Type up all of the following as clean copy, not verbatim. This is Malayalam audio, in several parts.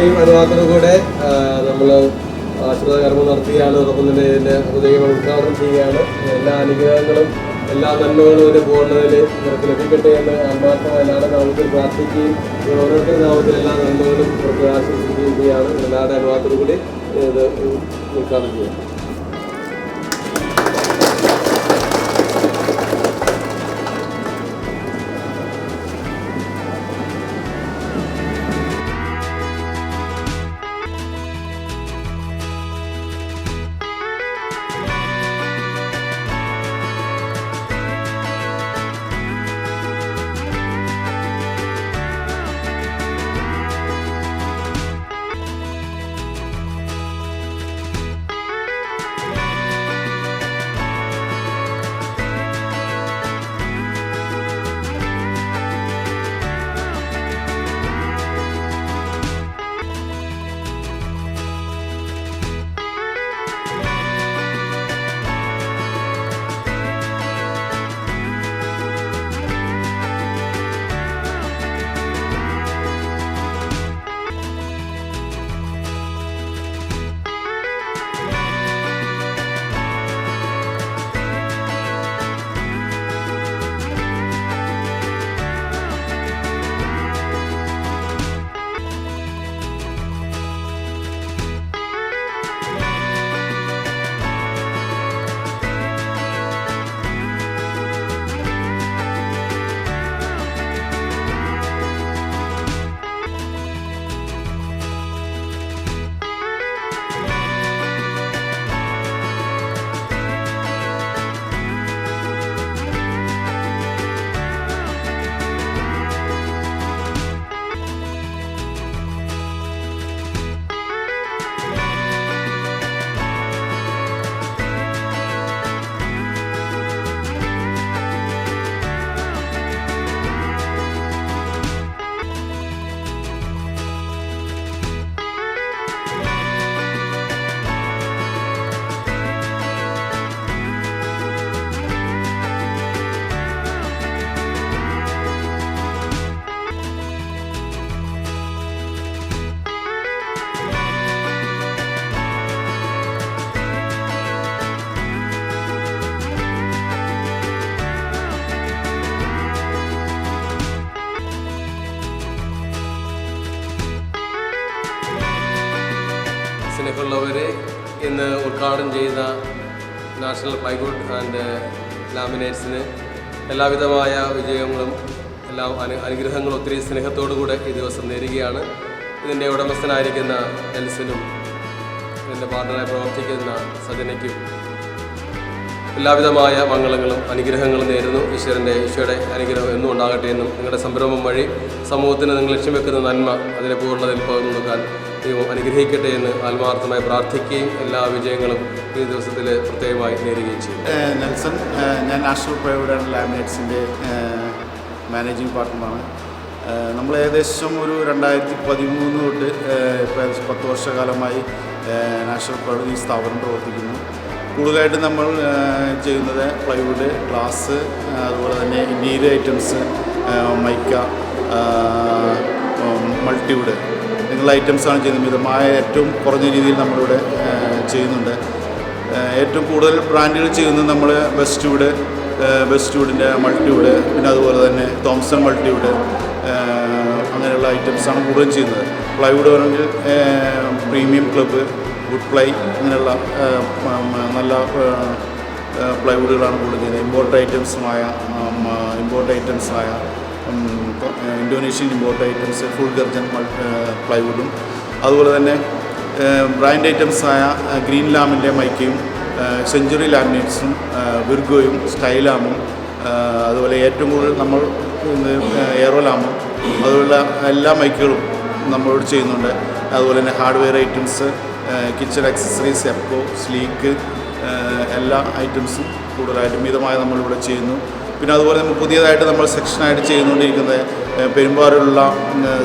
അനുവാദത്തോടുകൂടെ നമ്മൾ ആശീർവാദ കർമ്മം നടത്തുകയാണ്. അതോടൊപ്പം തന്നെ ഇതിൻ്റെ ഹൃദയം ഉദ്ഘാടനം ചെയ്യുകയാണ്. എല്ലാ അനുഗ്രഹങ്ങളും എല്ലാ നന്മകളും ഇതിന് പോകുന്നതിൽ ഇവർക്ക് ലഭിക്കട്ടെ എന്ന് ആത്മാർത്ഥമായ എല്ലാവരുടെ നാമത്തിൽ പ്രാർത്ഥിക്കുകയും ഓരോരുത്തരുടെ നാമത്തിൽ എല്ലാ നന്മകളും ഇവർക്ക് ആശംസിക്കുകയും ചെയ്യുകയാണ്. എല്ലാവരുടെ അനുവാദത്തോടുകൂടി ഇത് ഉദ്ഘാടനം ചെയ്യാം. സ്നേഹമുള്ളവരെ, ഇന്ന് ഉദ്ഘാടനം ചെയ്ത നാഷണൽ പ്ലൈവുഡ് ആൻഡ് ലാമിനേറ്റ്സിന് എല്ലാവിധമായ വിജയങ്ങളും എല്ലാ അനുഗ്രഹങ്ങളും ഒത്തിരി സ്നേഹത്തോടുകൂടെ ഈ ദിവസം നേരുകയാണ്. ഇതിൻ്റെ ഉടമസ്ഥനായിരിക്കുന്ന നെൽസനും ഇതിൻ്റെ പാർട്ണറായി പ്രവർത്തിക്കുന്ന സജനയ്ക്കും എല്ലാവിധമായ മംഗളങ്ങളും അനുഗ്രഹങ്ങളും നേരുന്നു. ഈശോയുടെ അനുഗ്രഹം എന്നും ഉണ്ടാകട്ടെ എന്നും നിങ്ങളുടെ സംരംഭം വഴി സമൂഹത്തിന് നിങ്ങൾ ലക്ഷ്യം വെക്കുന്ന നന്മ അതിനെ പൂർണ്ണതയിൽ പകർന്നു നോക്കാൻ ദൈവം അനുഗ്രഹിക്കട്ടെ എന്ന് ആത്മാർത്ഥമായി പ്രാർത്ഥിക്കുകയും എല്ലാ വിജയങ്ങളും ഈ ദിവസത്തിൽ പ്രത്യേകമായി നേരുകയും ചെയ്യും. നെൽസൺ, ഞാൻ നാഷണൽ പ്ലൈവുഡ് ആൻഡ് ലാമിനേറ്റ്സിൻ്റെ മാനേജിങ് പാർട്ണറാണ്. നമ്മൾ ഏകദേശം ഒരു 2013 തൊട്ട് ഏകദേശം 10 വർഷക്കാലമായി നാഷണൽ പ്ലൈവുഡ് ഈ സ്ഥാപനം പ്രവർത്തിക്കുന്നു. കൂടുതലായിട്ട് നമ്മൾ ചെയ്യുന്നത് പ്ലൈവുഡ്, ഗ്ലാസ്, അതുപോലെ തന്നെ ഇന്റീരിയർ ഐറ്റംസ്, മൈക്ക, മൾട്ടിവുഡ് എന്നുള്ള ഐറ്റംസാണ് ചെയ്യുന്നത്. മിതമായ ഏറ്റവും കുറഞ്ഞ രീതിയിൽ നമ്മളിവിടെ ചെയ്യുന്നുണ്ട്. ഏറ്റവും കൂടുതൽ ബ്രാൻഡുകൾ ചെയ്യുന്നത് നമ്മൾ വെസ്റ്റ്വുഡിൻ്റെ മൾട്ടിവുഡ്, പിന്നെ അതുപോലെ തന്നെ തോംസൺ മൾട്ടിവുഡ്, അങ്ങനെയുള്ള ഐറ്റംസാണ് കൂടുതലും ചെയ്യുന്നത്. പ്ലൈവുഡ് പറഞ്ഞാൽ പ്രീമിയം ക്ലബ്ബ്, വുഡ് പ്ലൈ, അങ്ങനെയുള്ള നല്ല പ്ലൈവുഡുകളാണ് കൂടുതൽ ചെയ്യുന്നത്. ഇമ്പോർട്ട് ഐറ്റംസായ Indonesian import items, full gurjan പ്ലൈവുഡും, അതുപോലെ തന്നെ ബ്രാൻഡ് ഐറ്റംസായ ഗ്രീൻ ലാമിൻ്റെ മൈക്കയും, സെഞ്ചുറി ലാമിനേറ്റ്സും, വിർഗോയും, സ്റ്റൈലാമും, അതുപോലെ ഏറ്റവും കൂടുതൽ നമ്മൾ എയറോലാമും അതുപോലുള്ള എല്ലാ മൈക്കുകളും നമ്മളോട് ചെയ്യുന്നുണ്ട്. അതുപോലെ തന്നെ hardware items, kitchen accessories, എപ്കോ, sleek, എല്ലാ ഐറ്റംസും കൂടുതലായിട്ടും മിതമായി നമ്മളിവിടെ ചെയ്യുന്നു. പിന്നെ അതുപോലെ നമ്മൾ പുതിയതായിട്ട് നമ്മൾ സെക്ഷനായിട്ട് ചെയ്തുകൊണ്ടിരിക്കുന്നത് പെരുമ്പാവൂരിലുള്ള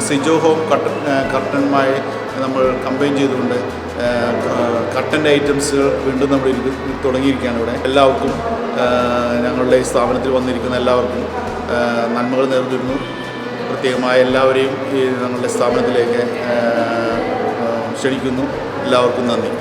സിജോ ഹോം കർട്ടനുമായി നമ്മൾ കമ്പൈൻ ചെയ്തുകൊണ്ട് കർട്ടൻ്റെ ഐറ്റംസുകൾ വീണ്ടും നമ്മൾ തുടങ്ങിയിരിക്കുകയാണ്. ഇവിടെ എല്ലാവർക്കും, ഞങ്ങളുടെ ഈ സ്ഥാപനത്തിൽ വന്നിരിക്കുന്ന എല്ലാവർക്കും നന്മകൾ നേർന്നിരുന്നു. പ്രത്യേകമായി എല്ലാവരെയും ഈ ഞങ്ങളുടെ സ്ഥാപനത്തിലേക്ക് ക്ഷണിക്കുന്നു. എല്ലാവർക്കും നന്ദി.